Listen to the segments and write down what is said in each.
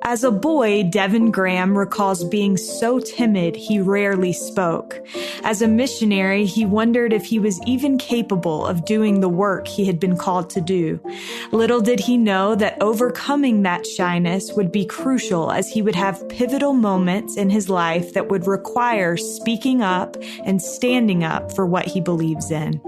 As a boy, Devin Graham recalls being so timid he rarely spoke. As a missionary, he wondered if he was even capable of doing the work he had been called to do. Little did he know that overcoming that shyness would be crucial, as he would have pivotal moments in his life that would require speaking up and standing up for what he believes in.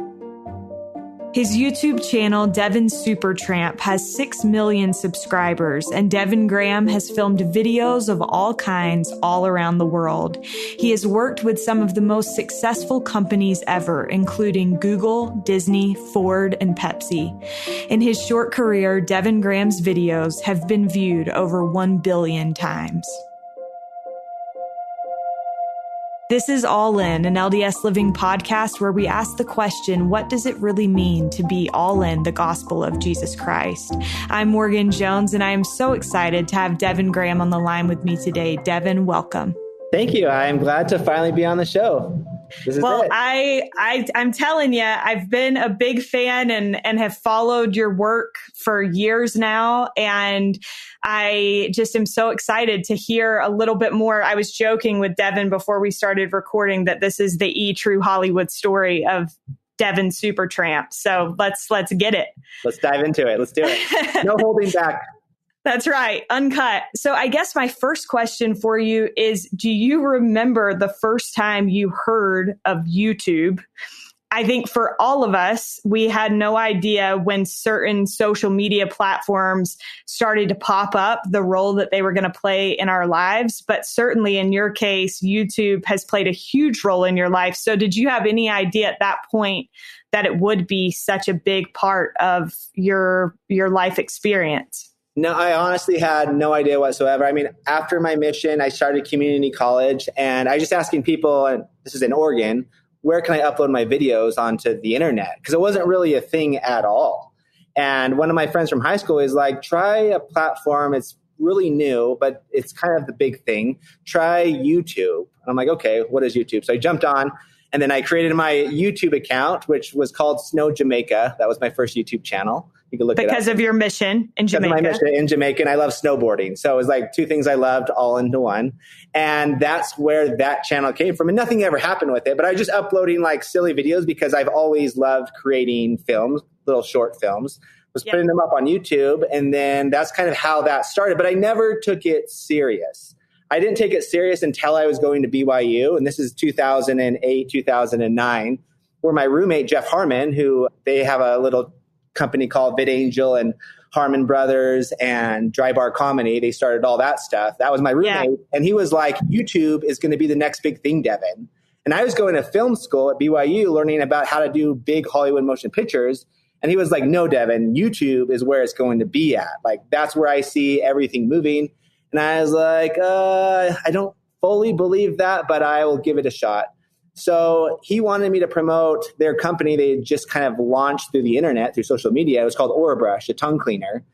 His YouTube channel, Devin Supertramp, has 6 million subscribers, and Devin Graham has filmed videos of all kinds all around the world. He has worked with some of the most successful companies ever, including Google, Disney, Ford, and Pepsi. In his short career, Devin Graham's videos have been viewed over 1 billion times. This is All In, an LDS Living podcast where we ask the question, what does it really mean to be all in the gospel of Jesus Christ? I'm Morgan Jones, and I am so excited to have Devin Graham on the line with me today. Devin, welcome. Thank you. I'm glad to finally be on the show. Well, I'm telling you, I've been a big fan and have followed your work for years now. And I just am so excited to hear a little bit more. I was joking with Devin before we started recording that this is the true Hollywood story of Devin Supertramp. So let's get it. Let's dive into it. Let's do it. No holding back. That's right. Uncut. So I guess my first question for you is, do you remember the first time you heard of YouTube? I think for all of us, we had no idea when certain social media platforms started to pop up, the role that they were going to play in our lives. But certainly in your case, YouTube has played a huge role in your life. So did you have any idea at that point that it would be such a big part of your life experience? No, I honestly had no idea whatsoever. I mean, after my mission, I started community college, and I was just asking people, and this is in Oregon, where can I upload my videos onto the internet? Because it wasn't really a thing at all. And one of my friends from high school is like, try a platform. It's really new, but it's kind of the big thing. Try YouTube. And I'm like, okay, what is YouTube? So I jumped on, and then I created my YouTube account, which was called Snow Jamaica. That was my first YouTube channel. You can look it up. Because of your mission in Jamaica. Because of my mission in Jamaica, and I love snowboarding. So it was like two things I loved all into one. And that's where that channel came from. And nothing ever happened with it, but I was just uploading like silly videos because I've always loved creating films, little short films. Was putting them up on YouTube. And then that's kind of how that started. But I never took it serious. I didn't take it serious until I was going to BYU. And this is 2008, 2009, where my roommate, Jeff Harmon, who they have a little company called VidAngel and Harmon Brothers and Dry Bar Comedy. They started all that stuff. That was my roommate. Yeah. And he was like, YouTube is going to be the next big thing, Devin. And I was going to film school at BYU learning about how to do big Hollywood motion pictures. And he was like, no, Devin, YouTube is where it's going to be at. Like, that's where I see everything moving. And I was like, I don't fully believe that, but I will give it a shot. So he wanted me to promote their company. They had just kind of launched through the internet, through social media. It was called Brush, a tongue cleaner.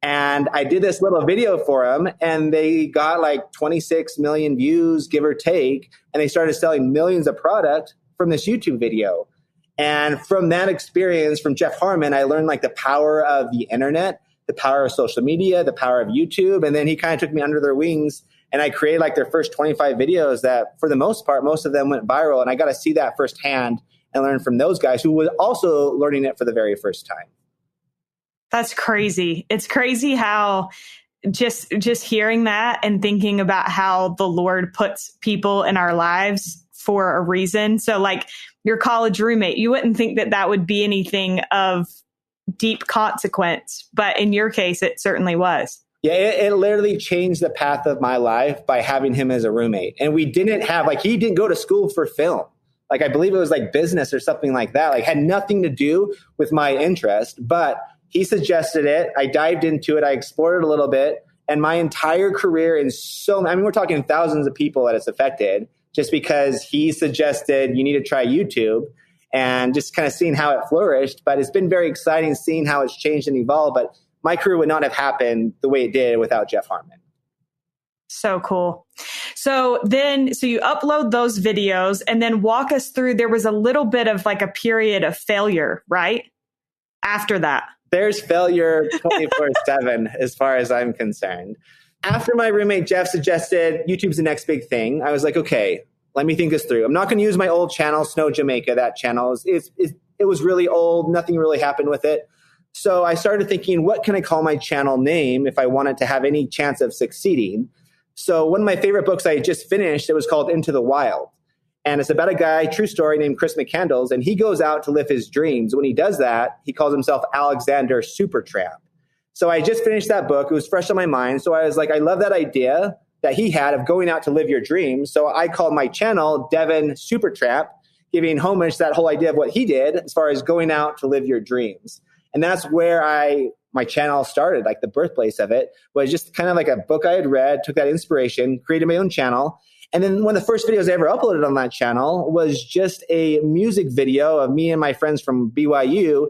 And I did this little video for them, and they got like 26 million views, give or take. And they started selling millions of product from this YouTube video. And from that experience, from Jeff Harmon, I learned like the power of the internet, the power of social media, the power of YouTube. And then he kind of took me under their wings. And I created like their first 25 videos that, for the most part, most of them went viral. And I got to see that firsthand and learn from those guys who were also learning it for the very first time. That's crazy. It's crazy how just hearing that and thinking about how the Lord puts people in our lives for a reason. So like your college roommate, you wouldn't think that that would be anything of deep consequence. But in your case, it certainly was. Yeah, it literally changed the path of my life by having him as a roommate. And we didn't have, like, he didn't go to school for film. Like, I believe it was like business or something like that. Like, had nothing to do with my interest, but he suggested it. I dived into it. I explored it a little bit. And my entire career we're talking thousands of people that it's affected just because he suggested you need to try YouTube and just kind of seeing how it flourished. But it's been very exciting seeing how it's changed and evolved. But my career would not have happened the way it did without Jeff Harmon. So cool. So you upload those videos and then walk us through, there was a little bit of like a period of failure, right? After that. There's failure 24/7 as far as I'm concerned. After my roommate Jeff suggested YouTube's the next big thing, I was like, okay, let me think this through. I'm not going to use my old channel, Snow Jamaica. That channel it was really old. Nothing really happened with it. So I started thinking, what can I call my channel name if I wanted to have any chance of succeeding? So one of my favorite books I just finished, it was called Into the Wild. And it's about a guy, true story, named Chris McCandles. And he goes out to live his dreams. When he does that, he calls himself Alexander Supertramp. So I just finished that book. It was fresh on my mind. So I was like, I love that idea that he had of going out to live your dreams. So I called my channel Devin Supertramp, giving homage to that whole idea of what he did as far as going out to live your dreams. And that's where my channel started, like the birthplace of it was just kind of like a book I had read, took that inspiration, created my own channel. And then one of the first videos I ever uploaded on that channel was just a music video of me and my friends from BYU.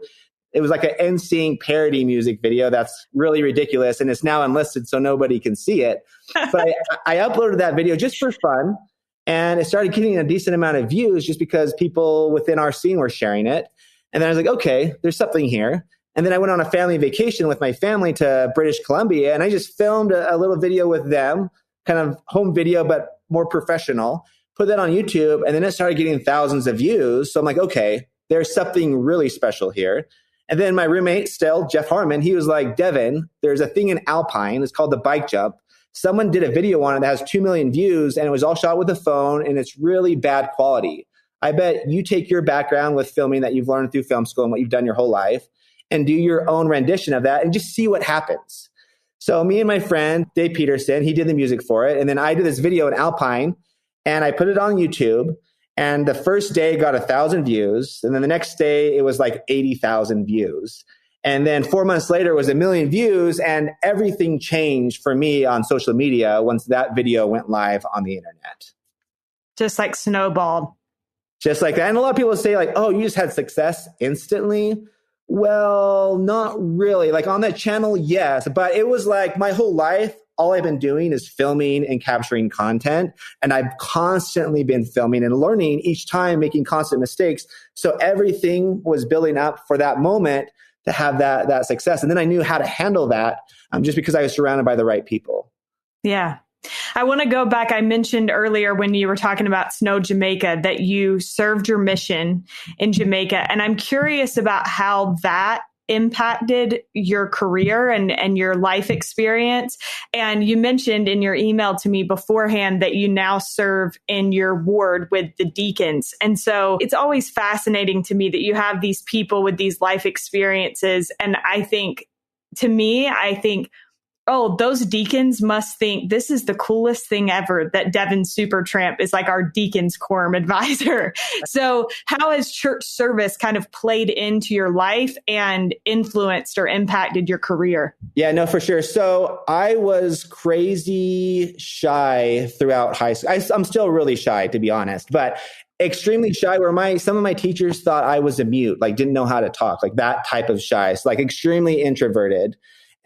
It was like an NSYNC parody music video that's really ridiculous, and it's now unlisted so nobody can see it. But I uploaded that video just for fun, and it started getting a decent amount of views just because people within our scene were sharing it. And then I was like, okay, there's something here. And then I went on a family vacation with my family to British Columbia, and I just filmed a little video with them, kind of home video, but more professional, put that on YouTube, and then it started getting thousands of views. So I'm like, okay, there's something really special here. And then my roommate still, Jeff Harmon, he was like, Devin, there's a thing in Alpine. It's called the bike jump. Someone did a video on it that has 2 million views, and it was all shot with a phone, and it's really bad quality. I bet you take your background with filming that you've learned through film school and what you've done your whole life and do your own rendition of that and just see what happens. So me and my friend, Dave Peterson, he did the music for it. And then I did this video in Alpine, and I put it on YouTube. And the first day got 1,000 views. And then the next day it was like 80,000 views. And then 4 months later it was 1 million views, and everything changed for me on social media once that video went live on the internet. Just like snowballed. Just like that. And a lot of people say like, oh, you just had success instantly. Well, not really. Like on that channel, yes. But it was like my whole life, all I've been doing is filming and capturing content. And I've constantly been filming and learning each time, making constant mistakes. So everything was building up for that moment to have that success. And then I knew how to handle that just because I was surrounded by the right people. Yeah. I want to go back. I mentioned earlier when you were talking about Snow Jamaica that you served your mission in Jamaica. And I'm curious about how that impacted your career and your life experience. And you mentioned in your email to me beforehand that you now serve in your ward with the deacons. And so it's always fascinating to me that you have these people with these life experiences. And I think, oh, those deacons must think this is the coolest thing ever that Devin Supertramp is like our deacons quorum advisor. So how has church service kind of played into your life and influenced or impacted your career? Yeah, no, for sure. So I was crazy shy throughout high school. I'm still really shy, to be honest, but extremely shy where some of my teachers thought I was a mute, like didn't know how to talk, like that type of shy. So like extremely introverted.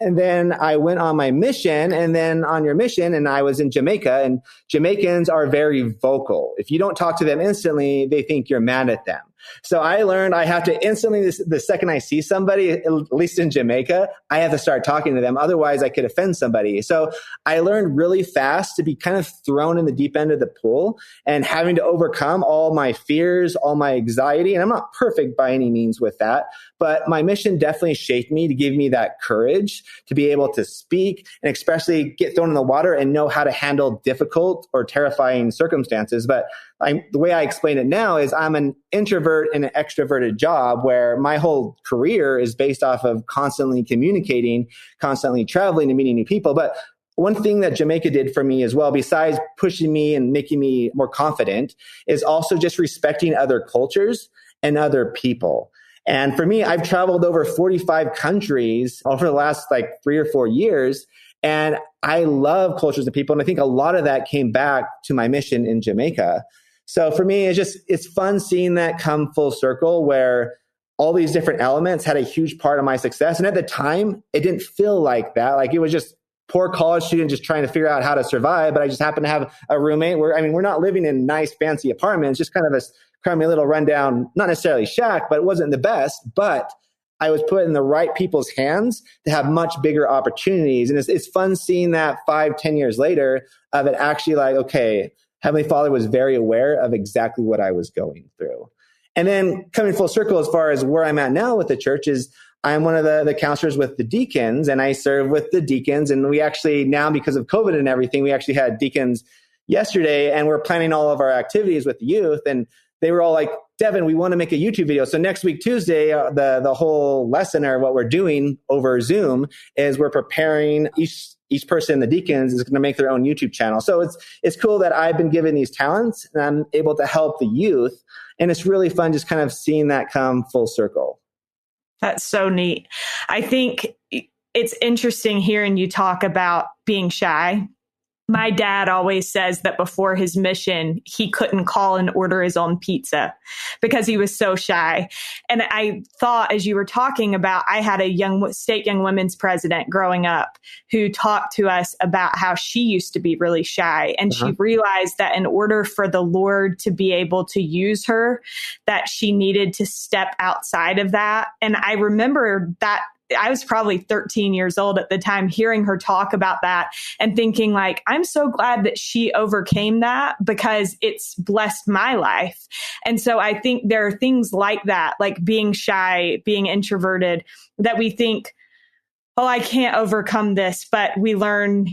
And then I went on my mission, and then on your mission, and I was in Jamaica, and Jamaicans are very vocal. If you don't talk to them instantly, they think you're mad at them. So I learned I have to instantly, the second I see somebody, at least in Jamaica, I have to start talking to them. Otherwise, I could offend somebody. So I learned really fast to be kind of thrown in the deep end of the pool and having to overcome all my fears, all my anxiety. And I'm not perfect by any means with that, but my mission definitely shaped me to give me that courage to be able to speak and especially get thrown in the water and know how to handle difficult or terrifying circumstances. But the way I explain it now is I'm an introvert in an extroverted job where my whole career is based off of constantly communicating, constantly traveling and meeting new people. But one thing that Jamaica did for me as well, besides pushing me and making me more confident, is also just respecting other cultures and other people. And for me, I've traveled over 45 countries over the last 3 or 4 years. And I love cultures and people. And I think a lot of that came back to my mission in Jamaica. So for me, it's fun seeing that come full circle where all these different elements had a huge part of my success. And at the time, it didn't feel like that. Like it was just poor college student just trying to figure out how to survive. But I just happened to have a roommate we're not living in nice, fancy apartments, just kind of a crummy little rundown, not necessarily shack, but it wasn't the best. But I was put in the right people's hands to have much bigger opportunities. And it's fun seeing that 5-10 years later of it actually like, okay, Heavenly Father was very aware of exactly what I was going through. And then coming full circle as far as where I'm at now with the church is I'm one of the counselors with the deacons, and I serve with the deacons. And we actually now, because of COVID and everything, we actually had deacons yesterday, and we're planning all of our activities with the youth. And they were all like, Devin, we want to make a YouTube video. So next week, Tuesday, the whole lesson or what we're doing over Zoom is we're preparing each person, the deacons, is going to make their own YouTube channel. So it's cool that I've been given these talents and I'm able to help the youth. And it's really fun just kind of seeing that come full circle. That's so neat. I think it's interesting hearing you talk about being shy. My dad always says that before his mission, he couldn't call and order his own pizza because he was so shy. And I thought, as you were talking about, I had a state young women's president growing up who talked to us about how she used to be really shy. And she realized that in order for the Lord to be able to use her, that she needed to step outside of that. And I remember that I was probably 13 years old at the time, hearing her talk about that and thinking like, I'm so glad that she overcame that because it's blessed my life. And so I think there are things like that, like being shy, being introverted, that we think, oh, I can't overcome this, but we learn,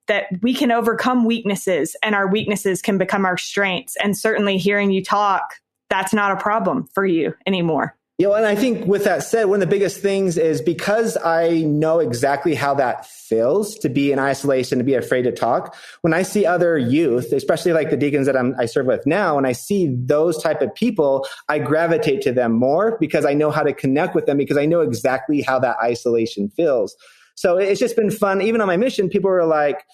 that we can overcome weaknesses and our weaknesses can become our strengths. And certainly hearing you talk, that's not a problem for you anymore. And I think with that said, one of the biggest things is because I know exactly how that feels to be in isolation, to be afraid to talk. When I see other youth, especially like the deacons that I serve with now, when I see those type of people, I gravitate to them more because I know how to connect with them because I know exactly how that isolation feels. So it's just been fun. Even on my mission, people were like,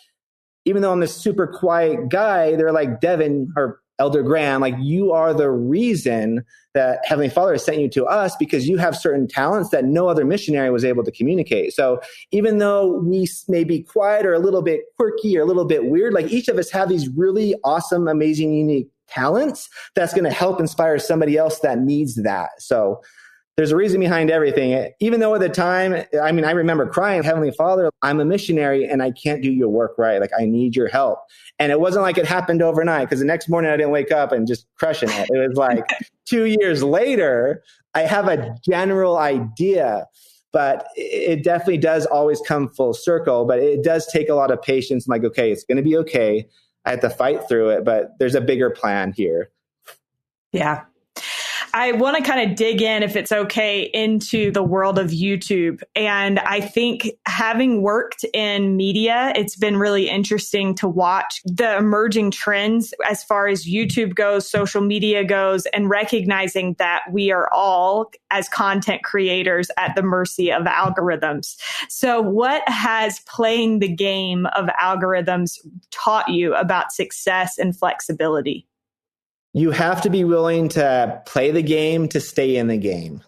even though I'm this super quiet guy, they're like, Devin or Elder Graham, like you are the reason that Heavenly Father has sent you to us because you have certain talents that no other missionary was able to communicate. So even though we may be quiet or a little bit quirky or a little bit weird, like each of us have these really awesome, amazing, unique talents that's going to help inspire somebody else that needs that. So there's a reason behind everything. Even though at the time, I remember crying, Heavenly Father, I'm a missionary and I can't do your work right. Like I need your help. And it wasn't like it happened overnight because the next morning I didn't wake up and just crushing it. It was like 2 years later, I have a general idea, but it definitely does always come full circle. But it does take a lot of patience. I'm like, okay, it's going to be okay. I have to fight through it, but there's a bigger plan here. Yeah. I want to kind of dig in, if it's okay, into the world of YouTube. And I think having worked in media, it's been really interesting to watch the emerging trends as far as YouTube goes, social media goes, and recognizing that we are all, as content creators, at the mercy of algorithms. So what has playing the game of algorithms taught you about success and flexibility? You have to be willing to play the game to stay in the game.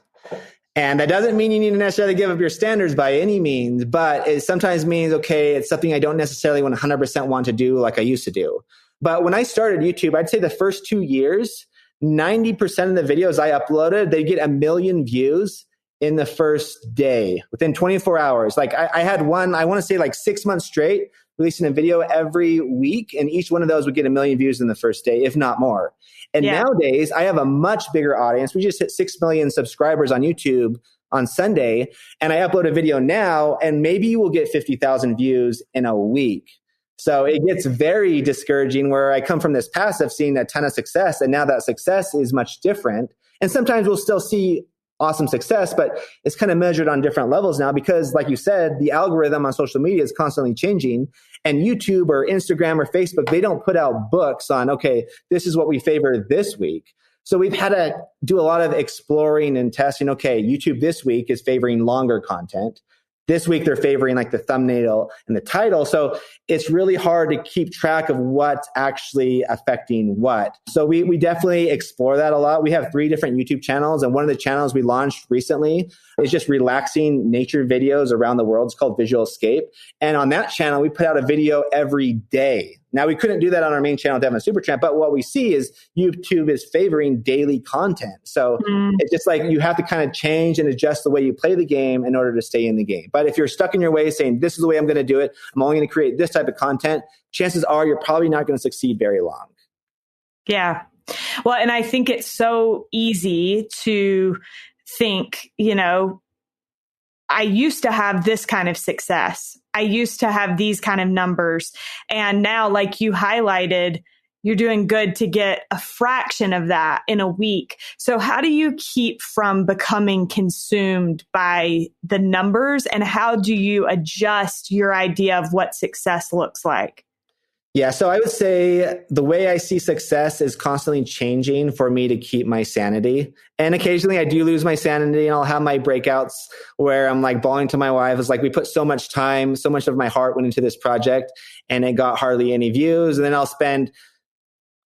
And that doesn't mean you need to necessarily give up your standards by any means, but it sometimes means, okay, it's something I don't necessarily 100% want to do like I used to do. But when I started YouTube, I'd say the first 2 years, 90% of the videos I uploaded, they get 1 million views in the first day, within 24 hours. Like I had one, I want to say like 6 months straight, releasing a video every week, and each one of those would get 1 million views in the first day, if not more. And nowadays, I have a much bigger audience. We just hit 6 million subscribers on YouTube on Sunday, and I upload a video now, and maybe you will get 50,000 views in a week. So it gets very discouraging where I come from this past of seeing a ton of success, and now that success is much different. And sometimes we'll still see awesome success, but it's kind of measured on different levels now because, like you said, the algorithm on social media is constantly changing, and YouTube or Instagram or Facebook, they don't put out books on, okay, this is what we favor this week. So we've had to do a lot of exploring and testing. Okay, YouTube this week is favoring longer content. This week, they're favoring like the thumbnail and the title. So it's really hard to keep track of what's actually affecting what. So we definitely explore that a lot. We have 3 different YouTube channels. And one of the channels we launched recently is just relaxing nature videos around the world. It's called Visual Escape. And on that channel, we put out a video every day. Now, we couldn't do that on our main channel, Devin Supertramp, but what we see is YouTube is favoring daily content. So it's just like you have to kind of change and adjust the way you play the game in order to stay in the game. But if you're stuck in your ways saying, this is the way I'm going to do it, I'm only going to create this type of content, chances are you're probably not going to succeed very long. Yeah. Well, and I think it's so easy to think, I used to have this kind of success. I used to have these kind of numbers. And now, like you highlighted, you're doing good to get a fraction of that in a week. So how do you keep from becoming consumed by the numbers? And how do you adjust your idea of what success looks like? Yeah, so I would say the way I see success is constantly changing for me to keep my sanity. And occasionally I do lose my sanity and I'll have my breakouts where I'm like bawling to my wife. It's like, we put so much time, so much of my heart went into this project and it got hardly any views. And then I'll spend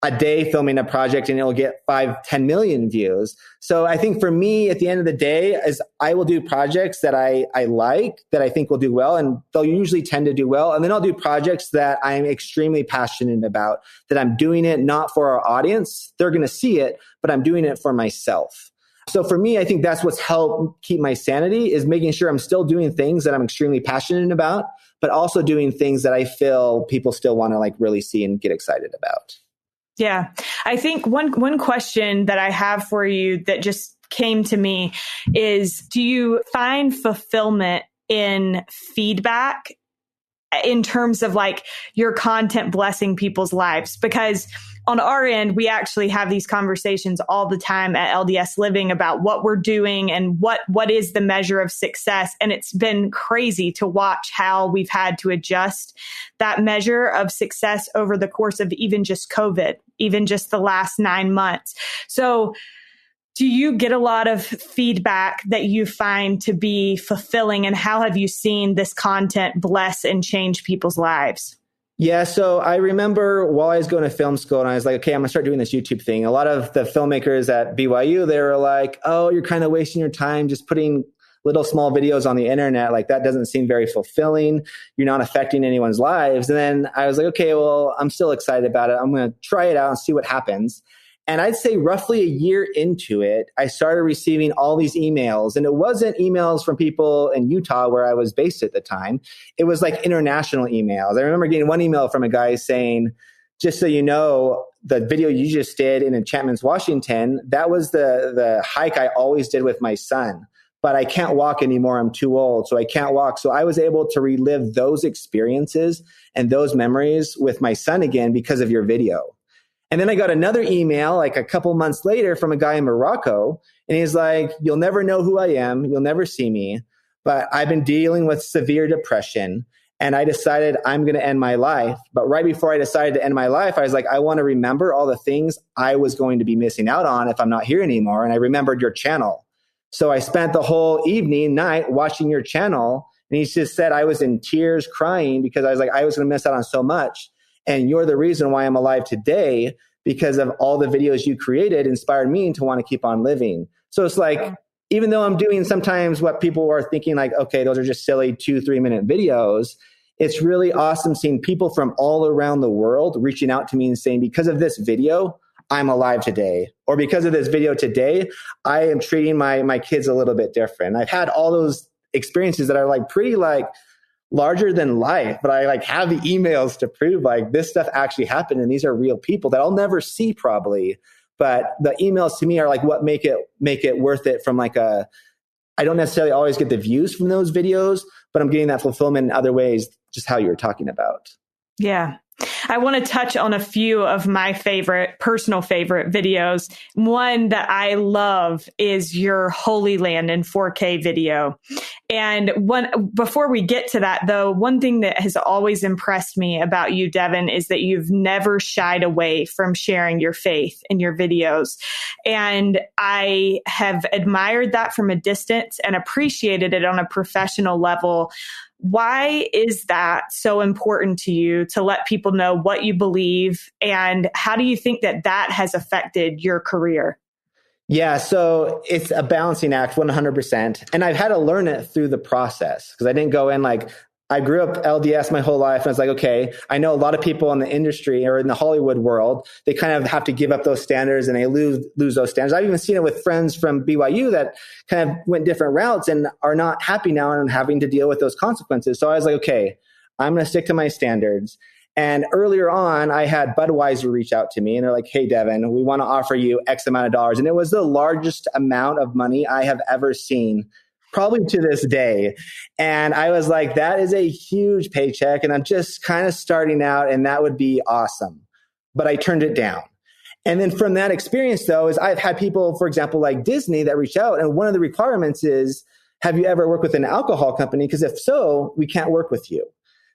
a day filming a project and it'll get 5-10 million views. So I think for me, at the end of the day, is I will do projects that I like, that I think will do well, and they'll usually tend to do well. And then I'll do projects that I'm extremely passionate about, that I'm doing it not for our audience. They're going to see it, but I'm doing it for myself. So for me, I think that's what's helped keep my sanity, is making sure I'm still doing things that I'm extremely passionate about, but also doing things that I feel people still want to like really see and get excited about. Yeah. I think one question that I have for you that just came to me is, do you find fulfillment in feedback in terms of like your content blessing people's lives? Because on our end, we actually have these conversations all the time at LDS Living about what we're doing and what is the measure of success. And it's been crazy to watch how we've had to adjust that measure of success over the course of even just COVID, even just the last 9 months. So do you get a lot of feedback that you find to be fulfilling, and how have you seen this content bless and change people's lives? Yeah, so I remember while I was going to film school and I was like, okay, I'm going to start doing this YouTube thing. A lot of the filmmakers at BYU, they were like, oh, you're kind of wasting your time just putting little small videos on the internet. Like, that doesn't seem very fulfilling. You're not affecting anyone's lives. And then I was like, okay, well, I'm still excited about it. I'm going to try it out and see what happens. And I'd say roughly a year into it, I started receiving all these emails. And it wasn't emails from people in Utah where I was based at the time. It was like international emails. I remember getting one email from a guy saying, just so you know, the video you just did in Enchantments, Washington, that was the hike I always did with my son. But I can't walk anymore. I'm too old, so I can't walk. So I was able to relive those experiences and those memories with my son again because of your video. And then I got another email like a couple months later from a guy in Morocco. And he's like, you'll never know who I am. You'll never see me. But I've been dealing with severe depression. And I decided I'm going to end my life. But right before I decided to end my life, I was like, I want to remember all the things I was going to be missing out on if I'm not here anymore. And I remembered your channel. So I spent the whole night watching your channel. And he just said I was in tears crying because I was like, I was going to miss out on so much. And you're the reason why I'm alive today, because of all the videos you created inspired me to want to keep on living. So it's like, even though I'm doing sometimes what people are thinking like, okay, those are just silly 2-3 minute videos, it's really awesome seeing people from all around the world reaching out to me and saying, because of this video, I'm alive today. Or because of this video today, I am treating my kids a little bit different. I've had all those experiences that are like pretty like larger than life, but I like have the emails to prove like this stuff actually happened and these are real people that I'll never see probably. But the emails to me are like what make it worth it from like I don't necessarily always get the views from those videos, but I'm getting that fulfillment in other ways, just how you were talking about. Yeah. I want to touch on a few of my personal favorite videos. One that I love is your Holy Land in 4K video. And before we get to that, though, one thing that has always impressed me about you, Devin, is that you've never shied away from sharing your faith in your videos. And I have admired that from a distance and appreciated it on a professional level. Why is that so important to you to let people know what you believe? And how do you think that has affected your career? Yeah, so it's a balancing act, 100%. And I've had to learn it through the process because I didn't go in like, I grew up LDS my whole life. And I was like, okay, I know a lot of people in the industry or in the Hollywood world, they kind of have to give up those standards and they lose those standards. I've even seen it with friends from BYU that kind of went different routes and are not happy now and having to deal with those consequences. So I was like, okay, I'm going to stick to my standards. And earlier on, I had Budweiser reach out to me and they're like, hey, Devin, we want to offer you X amount of dollars. And it was the largest amount of money I have ever seen, probably to this day. And I was like, that is a huge paycheck. And I'm just kind of starting out and that would be awesome. But I turned it down. And then from that experience, though, is I've had people, for example, like Disney that reach out. And one of the requirements is, have you ever worked with an alcohol company? Because if so, we can't work with you.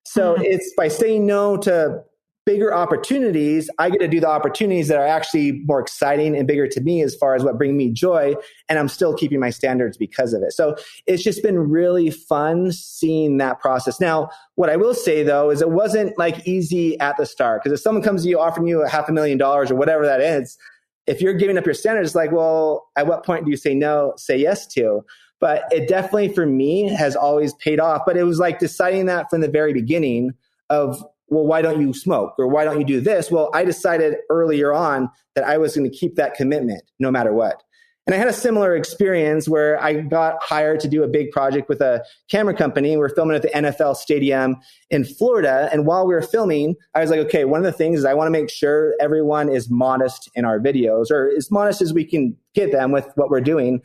So it's by saying no to bigger opportunities, I get to do the opportunities that are actually more exciting and bigger to me as far as what bring me joy. And I'm still keeping my standards because of it. So it's just been really fun seeing that process. Now, what I will say, though, is it wasn't like easy at the start. Because if someone comes to you offering you $500,000 or whatever that is, if you're giving up your standards, it's like, well, at what point do you say no, say yes to? But it definitely, for me, has always paid off. But it was like deciding that from the very beginning of, well, why don't you smoke? Or why don't you do this? Well, I decided earlier on that I was going to keep that commitment no matter what. And I had a similar experience where I got hired to do a big project with a camera company. And we're filming at the NFL stadium in Florida. And while we were filming, I was like, okay, one of the things is I want to make sure everyone is modest in our videos, or as modest as we can get them with what we're doing.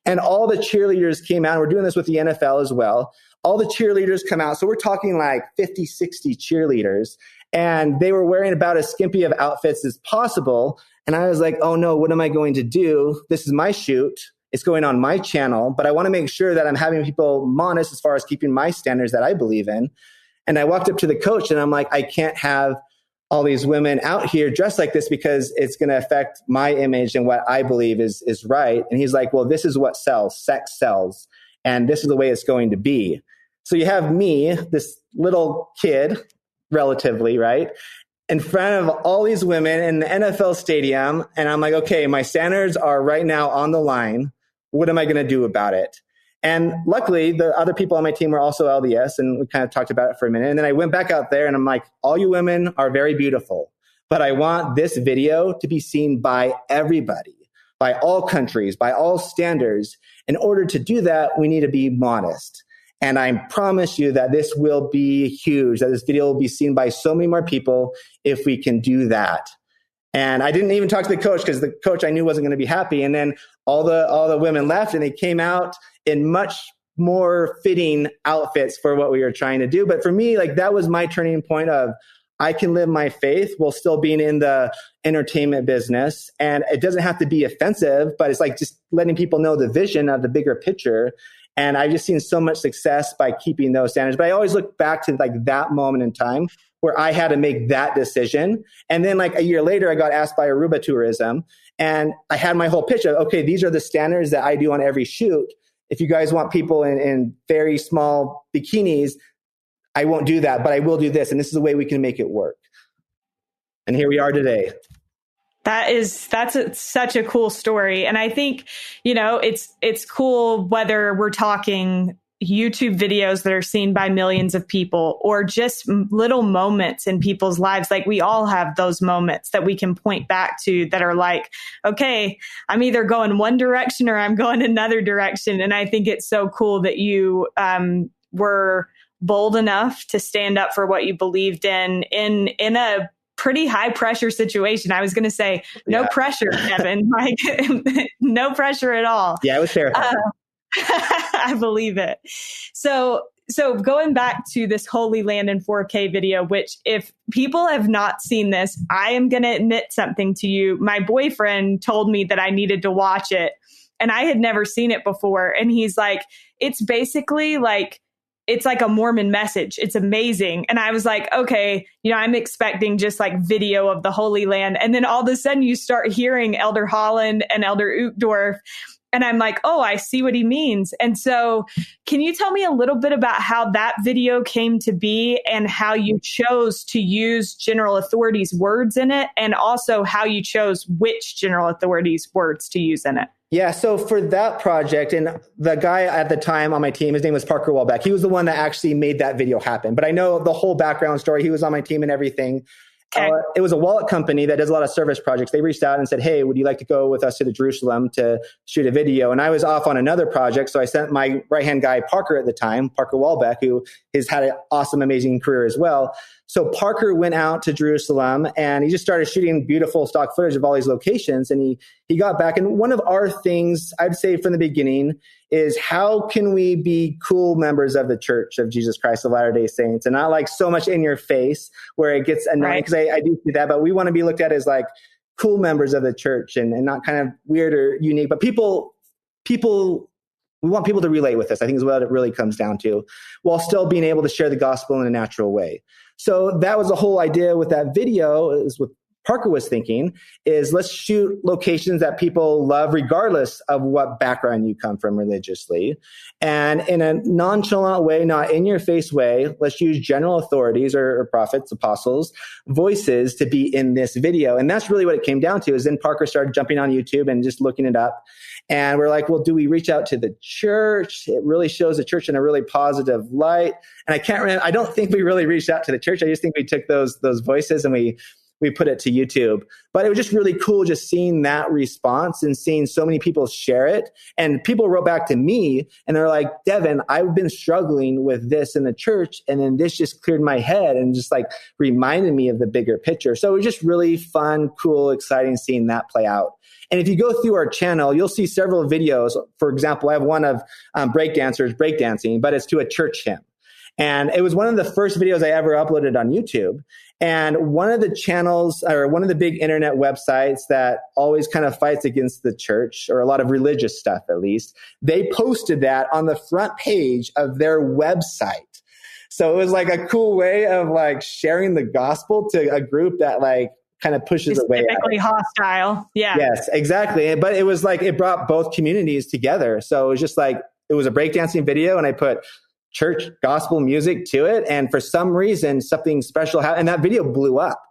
And all the cheerleaders came out. We're doing this with the NFL as well. All the cheerleaders come out. So we're talking like 50, 60 cheerleaders. And they were wearing about as skimpy of outfits as possible. And I was like, oh no, what am I going to do? This is my shoot. It's going on my channel. But I want to make sure that I'm having people modest as far as keeping my standards that I believe in. And I walked up to the coach and I'm like, I can't have all these women out here dressed like this because it's going to affect my image and what I believe is right. And he's like, well, this is what sells. Sex sells. And this is the way it's going to be. So you have me, this little kid, relatively, right, in front of all these women in the NFL stadium. And I'm like, okay, my standards are right now on the line. What am I going to do about it? And luckily, the other people on my team were also LDS, and we kind of talked about it for a minute. And then I went back out there and I'm like, all you women are very beautiful, but I want this video to be seen by everybody, by all countries, by all standards. In order to do that, we need to be modest. And I promise you that this will be huge, that this video will be seen by so many more people if we can do that. And I didn't even talk to the coach because the coach I knew wasn't going to be happy. And then all the women left and they came out in much more fitting outfits for what we were trying to do. But for me, like that was my turning point of I can live my faith while still being in the entertainment business. And it doesn't have to be offensive, but it's like just letting people know the vision of the bigger picture. And I've just seen so much success by keeping those standards. But I always look back to like that moment in time where I had to make that decision. And then like a year later, I got asked by Aruba Tourism and I had my whole pitch of, okay, these are the standards that I do on every shoot. If you guys want people in very small bikinis, I won't do that, but I will do this. And this is the way we can make it work. And here we are today. Such a cool story. And I think, it's cool whether we're talking YouTube videos that are seen by millions of people or just little moments in people's lives. Like we all have those moments that we can point back to that are like, okay, I'm either going one direction or I'm going another direction. And I think it's so cool that you were bold enough to stand up for what you believed in a pretty high pressure situation. I was going to say no pressure, Kevin, like no pressure at all. Yeah, it was terrifying. I believe it. So going back to this Holy Land in 4K video, which if people have not seen this, I am going to admit something to you. My boyfriend told me that I needed to watch it and I had never seen it before. And he's like, it's basically like, it's like a Mormon message. It's amazing. And I was like, okay, I'm expecting just like video of the Holy Land. And then all of a sudden you start hearing Elder Holland and Elder Uchtdorf. And I'm like, oh, I see what he means. And so can you tell me a little bit about how that video came to be and how you chose to use General Authority's words in it? And also how you chose which General Authority's words to use in it? Yeah, so for that project, and the guy at the time on my team, his name was Parker Welbeck. He was the one that actually made that video happen. But I know the whole background story. He was on my team and everything. Okay. It was a wallet company that does a lot of service projects. They reached out and said, hey, would you like to go with us to Jerusalem to shoot a video? And I was off on another project. So I sent my right-hand guy, Parker at the time, Parker Welbeck, who has had an awesome, amazing career as well. So Parker went out to Jerusalem and he just started shooting beautiful stock footage of all these locations. And he got back. And one of our things, I'd say from the beginning, is how can we be cool members of the Church of Jesus Christ of Latter-day Saints and not like so much in your face where it gets annoying, because I do see that, but we want to be looked at as like cool members of the church and not kind of weird or unique, but people, we want people to relate with us, I think is what it really comes down to, while still being able to share the gospel in a natural way. So that was the whole idea with that video, is what Parker was thinking, is let's shoot locations that people love regardless of what background you come from religiously. And in a nonchalant way, not in your face way, let's use general authorities or prophets, apostles, voices to be in this video. And that's really what it came down to, is then Parker started jumping on YouTube and just looking it up. And we're like, well, do we reach out to the church? It really shows the church in a really positive light. And I can't remember, I don't think we really reached out to the church. I just think we took those voices and we put it to YouTube. But it was just really cool just seeing that response and seeing so many people share it. And people wrote back to me and they're like, Devin, I've been struggling with this in the church. And then this just cleared my head and just like reminded me of the bigger picture. So it was just really fun, cool, exciting seeing that play out. And if you go through our channel, you'll see several videos. For example, I have one of breakdancers breakdancing, but it's to a church hymn. And it was one of the first videos I ever uploaded on YouTube. And one of the channels, or one of the big internet websites that always kind of fights against the church, or a lot of religious stuff at least, they posted that on the front page of their website. So it was like a cool way of like sharing the gospel to a group that like kind of pushes away. Typically hostile. Yeah. Yes, exactly. But it was like, it brought both communities together. So it was just like, it was a breakdancing video and I put church gospel music to it. And for some reason, something special happened and that video blew up.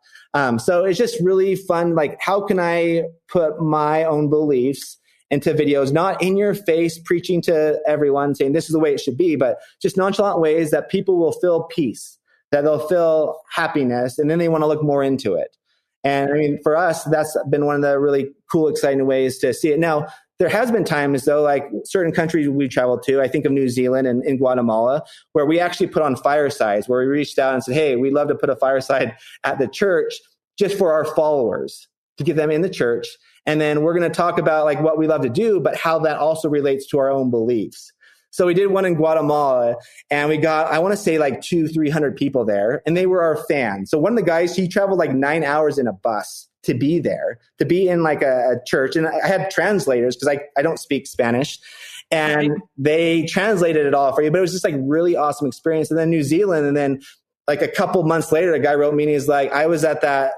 So it's just really fun. Like, how can I put my own beliefs into videos, not in your face, preaching to everyone, saying this is the way it should be, but just nonchalant ways that people will feel peace, that they'll feel happiness, and then they want to look more into it. And I mean, for us, that's been one of the really cool, exciting ways to see it. Now, there has been times, though, like certain countries we traveled to, I think of New Zealand and in Guatemala, where we actually put on firesides, where we reached out and said, hey, we'd love to put a fireside at the church just for our followers, to get them in the church. And then we're going to talk about like what we love to do, but how that also relates to our own beliefs. So we did one in Guatemala and we got, I want to say like 200-300 people there, and they were our fans. So one of the guys, he traveled like 9 hours in a bus to be there, to be in like a church. And I had translators because I don't speak Spanish, and they translated it all for you. But it was just like really awesome experience. And then New Zealand, and then like a couple months later, a guy wrote me and he's like, I was at that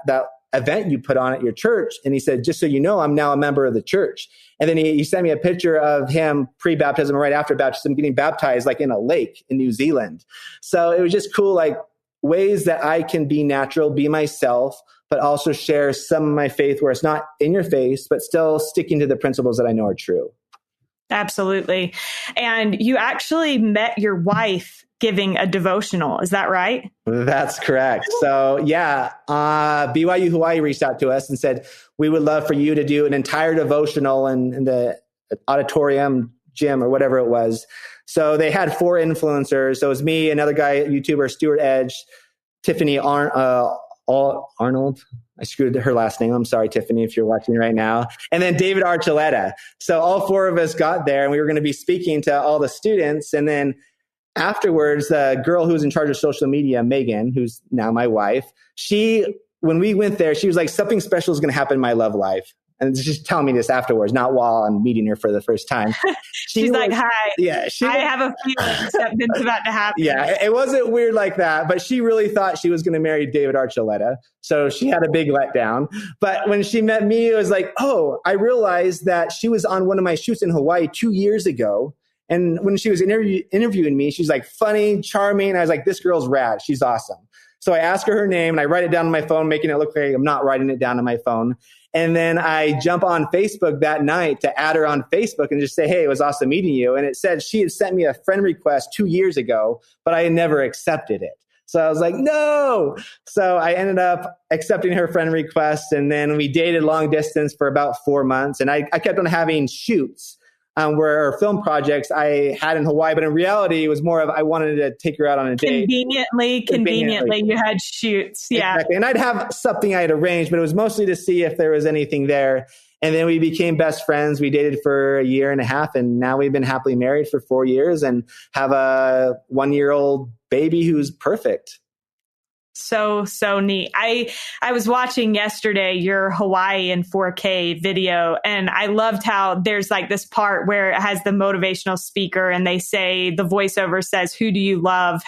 event you put on at your church. And he said, just so you know, I'm now a member of the church. And then he sent me a picture of him pre-baptism, right after baptism, getting baptized like in a lake in New Zealand. So it was just cool, like ways that I can be natural, be myself, but also share some of my faith where it's not in your face, but still sticking to the principles that I know are true. Absolutely. And you actually met your wife giving a devotional. Is that right? That's correct. So yeah, BYU Hawaii reached out to us and said, we would love for you to do an entire devotional in the auditorium, gym, or whatever it was. So they had 4 influencers. So it was me, another guy, YouTuber, Stuart Edge, Tiffany Arnold. I screwed her last name. I'm sorry, Tiffany, if you're watching right now. And then David Archuleta. So all 4 of us got there and we were going to be speaking to all the students. And then afterwards, the girl who was in charge of social media, Megan, who's now my wife, when we went there, she was like, something special is going to happen in my love life. And she's telling me this afterwards, not while I'm meeting her for the first time. She's like, hi. Yeah, I have a feeling something's about to happen. Yeah, it wasn't weird like that, but she really thought she was going to marry David Archuleta. So she had a big letdown. But when she met me, it was like, oh, I realized that she was on one of my shoots in Hawaii 2 years ago. And when she was interviewing me, she's like funny, charming. I was like, this girl's rad. She's awesome. So I ask her name and I write it down on my phone, making it look like I'm not writing it down on my phone. And then I jump on Facebook that night to add her on Facebook and just say, hey, it was awesome meeting you. And it said she had sent me a friend request 2 years ago, but I had never accepted it. So I was like, no. So I ended up accepting her friend request. And then we dated long distance for about 4 months. And I kept on having shoots where our film projects I had in Hawaii. But in reality, it was more of I wanted to take her out on a date. Conveniently, you had shoots. Yeah. Exactly. And I'd have something I had arranged, but it was mostly to see if there was anything there. And then we became best friends. We dated for 1.5 years, and now we've been happily married for 4 years and have a 1-year-old baby who's perfect. So neat. I was watching yesterday your Hawaii in 4K video, and I loved how there's like this part where it has the motivational speaker and they say, the voiceover says, who do you love?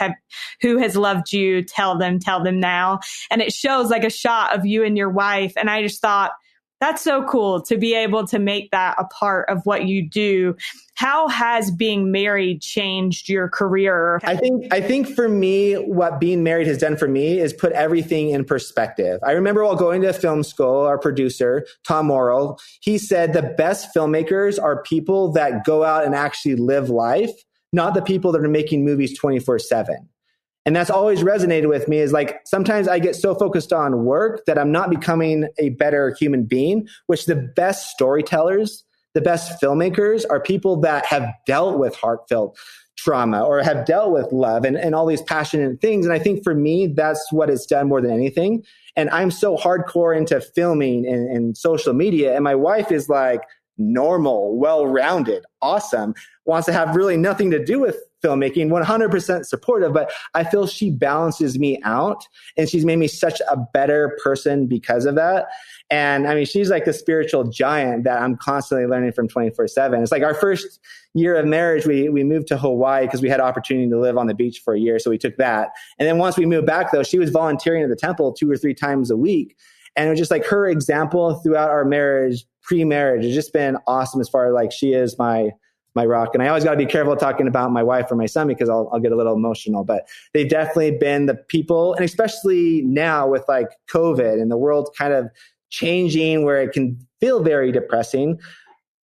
Who has loved you? Tell them now. And it shows like a shot of you and your wife. And I just thought, that's so cool to be able to make that a part of what you do. How has being married changed your career? I think for me, what being married has done for me is put everything in perspective. I remember while going to film school, our producer, Tom Morrill, he said the best filmmakers are people that go out and actually live life, not the people that are making movies 24/7. And that's always resonated with me is like, sometimes I get so focused on work that I'm not becoming a better human being, which the best storytellers, the best filmmakers are people that have dealt with heartfelt trauma or have dealt with love and all these passionate things. And I think for me, that's what it's done more than anything. And I'm so hardcore into filming and social media. And my wife is like normal, well-rounded, awesome, wants to have really nothing to do with filmmaking, 100% supportive, but I feel she balances me out and she's made me such a better person because of that. And I mean, she's like the spiritual giant that I'm constantly learning from 24/7. It's like our first year of marriage, we moved to Hawaii because we had opportunity to live on the beach for a year. So we took that. And then once we moved back though, she was volunteering at the temple 2 or 3 times a week. And it was just like her example throughout our marriage, pre-marriage, has just been awesome as far as like she is my rock. And I always got to be careful talking about my wife or my son because I'll get a little emotional, but they've definitely been the people, and especially now with like COVID and the world kind of changing where it can feel very depressing.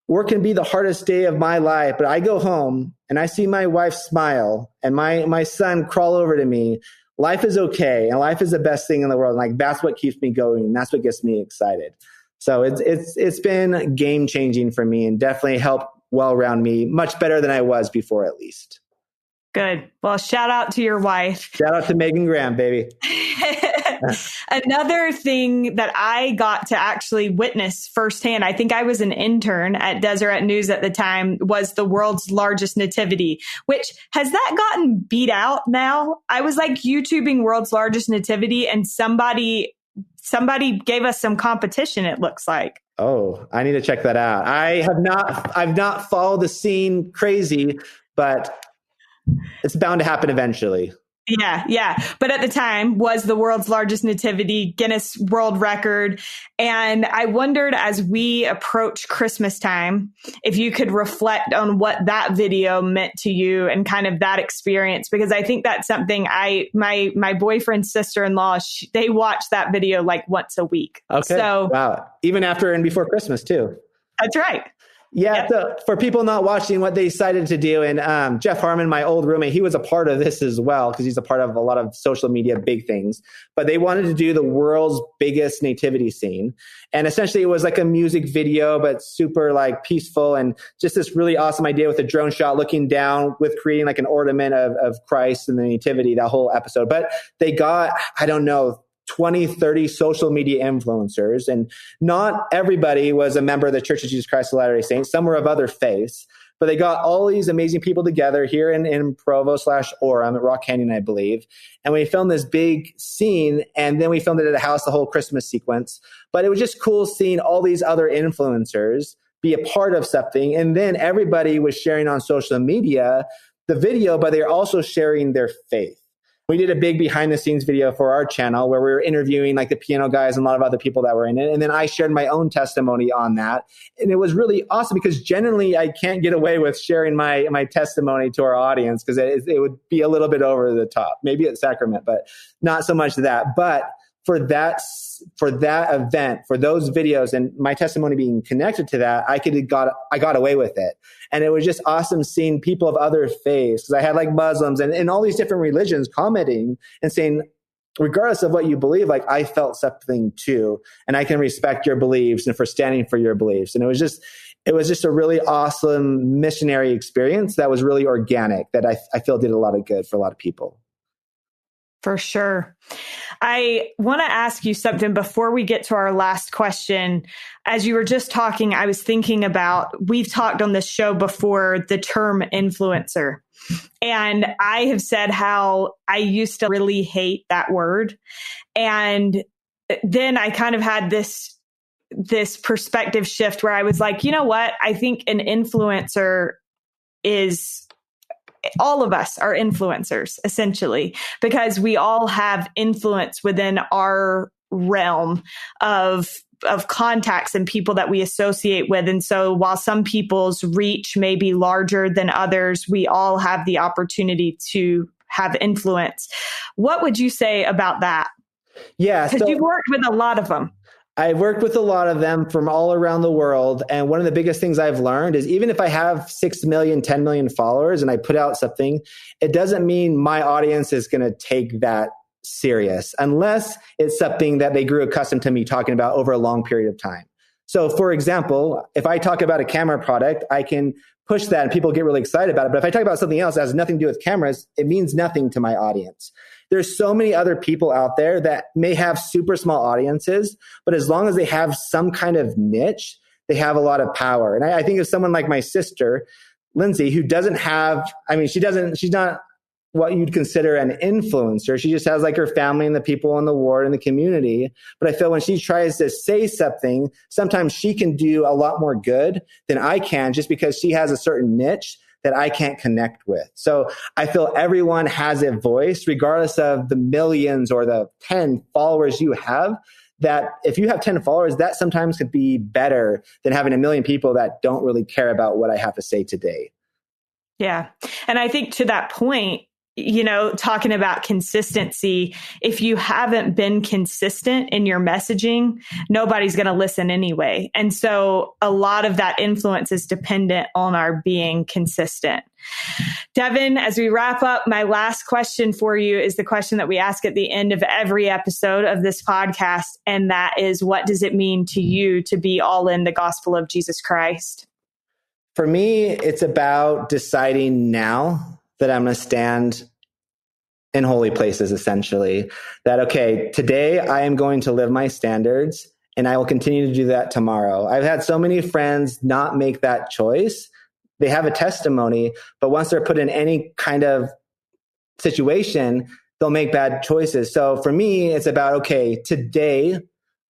Work can be the hardest day of my life, but I go home and I see my wife smile and my son crawl over to me. Life is okay. And life is the best thing in the world. And like, that's what keeps me going. And that's what gets me excited. So it's been game changing for me and definitely helped well around me much better than I was before, at least. Good. Well, shout out to your wife. Shout out to Devin Graham, baby. Another thing that I got to actually witness firsthand, I think I was an intern at Deseret News at the time, was the world's largest nativity, which has that gotten beat out now? I was like YouTubing world's largest nativity and somebody gave us some competition, it looks like. Oh, I need to check that out. I've not followed the scene crazy, but it's bound to happen eventually. Yeah. But at the time was the world's largest nativity, Guinness World Record. And I wondered as we approach Christmas time, if you could reflect on what that video meant to you and kind of that experience, because I think that's something my boyfriend's sister-in-law, they watch that video like once a week. Okay. So, wow. Even after and before Christmas too. That's right. Yeah, Yep. So for people not watching, what they decided to do, and Jeff Harmon, my old roommate, he was a part of this as well because he's a part of a lot of social media big things. But they wanted to do the world's biggest nativity scene. And essentially it was like a music video, but super like peaceful and just this really awesome idea with a drone shot looking down with creating like an ornament of Christ and the nativity, that whole episode. But they got, I don't know, 20, 30 social media influencers. And not everybody was a member of the Church of Jesus Christ of Latter-day Saints. Some were of other faiths. But they got all these amazing people together here in Provo/Orem at Rock Canyon, I believe. And we filmed this big scene. And then we filmed it at a house, the whole Christmas sequence. But it was just cool seeing all these other influencers be a part of something. And then everybody was sharing on social media the video, but they're also sharing their faith. we did a big behind the scenes video for our channel where we were interviewing like the piano guys and a lot of other people that were in it. And then I shared my own testimony on that. And it was really awesome because generally I can't get away with sharing my testimony to our audience because it would be a little bit over the top, maybe at Sacrament, but not so much that. But for that event, for those videos and my testimony being connected to that, I got away with it. And it was just awesome seeing people of other faiths. Because I had like Muslims and all these different religions commenting and saying, regardless of what you believe, like I felt something too. And I can respect your beliefs and for standing for your beliefs. And it was just a really awesome missionary experience that was really organic that I feel did a lot of good for a lot of people. For sure. I want to ask you something before we get to our last question. As you were just talking, I was thinking about, we've talked on this show before, the term influencer. And I have said how I used to really hate that word. And then I kind of had this perspective shift where I was like, you know what? I think an influencer is... all of us are influencers, essentially, because we all have influence within our realm of contacts and people that we associate with. And so while some people's reach may be larger than others, we all have the opportunity to have influence. What would you say about that? Yeah. Because you've worked with a lot of them. I've worked with a lot of them from all around the world. And one of the biggest things I've learned is even if I have 6 million, 10 million followers and I put out something, it doesn't mean my audience is going to take that serious unless it's something that they grew accustomed to me talking about over a long period of time. So for example, if I talk about a camera product, I can push that and people get really excited about it. But if I talk about something else that has nothing to do with cameras, it means nothing to my audience. There's so many other people out there that may have super small audiences, but as long as they have some kind of niche, they have a lot of power. And I think of someone like my sister, Lindsay, who doesn't have, she's not what you'd consider an influencer. She just has like her family and the people in the ward and the community. But I feel when she tries to say something, sometimes she can do a lot more good than I can just because she has a certain niche that I can't connect with. So I feel everyone has a voice, regardless of the millions or the 10 followers you have, that if you have 10 followers, that sometimes could be better than having a million people that don't really care about what I have to say today. Yeah. And I think to that point, talking about consistency, if you haven't been consistent in your messaging, nobody's going to listen anyway. And so a lot of that influence is dependent on our being consistent. Devin, as we wrap up, my last question for you is the question that we ask at the end of every episode of this podcast. And that is, what does it mean to you to be all in the gospel of Jesus Christ? For me, it's about deciding now that I'm going to stand in holy places, essentially. That, okay, today I am going to live my standards and I will continue to do that tomorrow. I've had so many friends not make that choice. They have a testimony, but once they're put in any kind of situation, they'll make bad choices. So for me, it's about, okay, today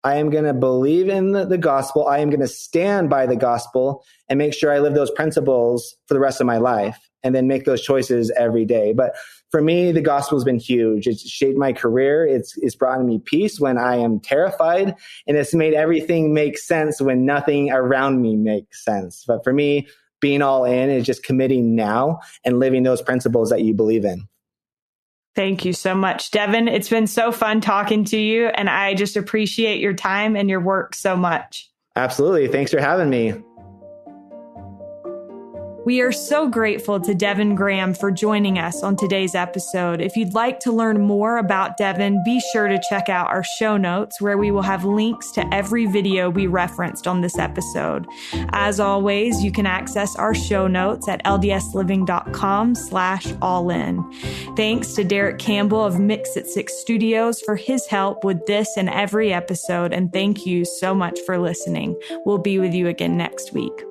I am going to believe in the gospel. I am going to stand by the gospel and make sure I live those principles for the rest of my life, and then make those choices every day. But for me, the gospel has been huge. It's shaped my career. It's brought me peace when I am terrified, and it's made everything make sense when nothing around me makes sense. But for me, being all in is just committing now and living those principles that you believe in. Thank you so much, Devin. It's been so fun talking to you, and I just appreciate your time and your work so much. Absolutely. Thanks for having me. We are so grateful to Devin Graham for joining us on today's episode. If you'd like to learn more about Devin, be sure to check out our show notes where we will have links to every video we referenced on this episode. As always, you can access our show notes at ldsliving.com/allin. Thanks to Derek Campbell of Mix at 6 Studios for his help with this and every episode. And thank you so much for listening. We'll be with you again next week.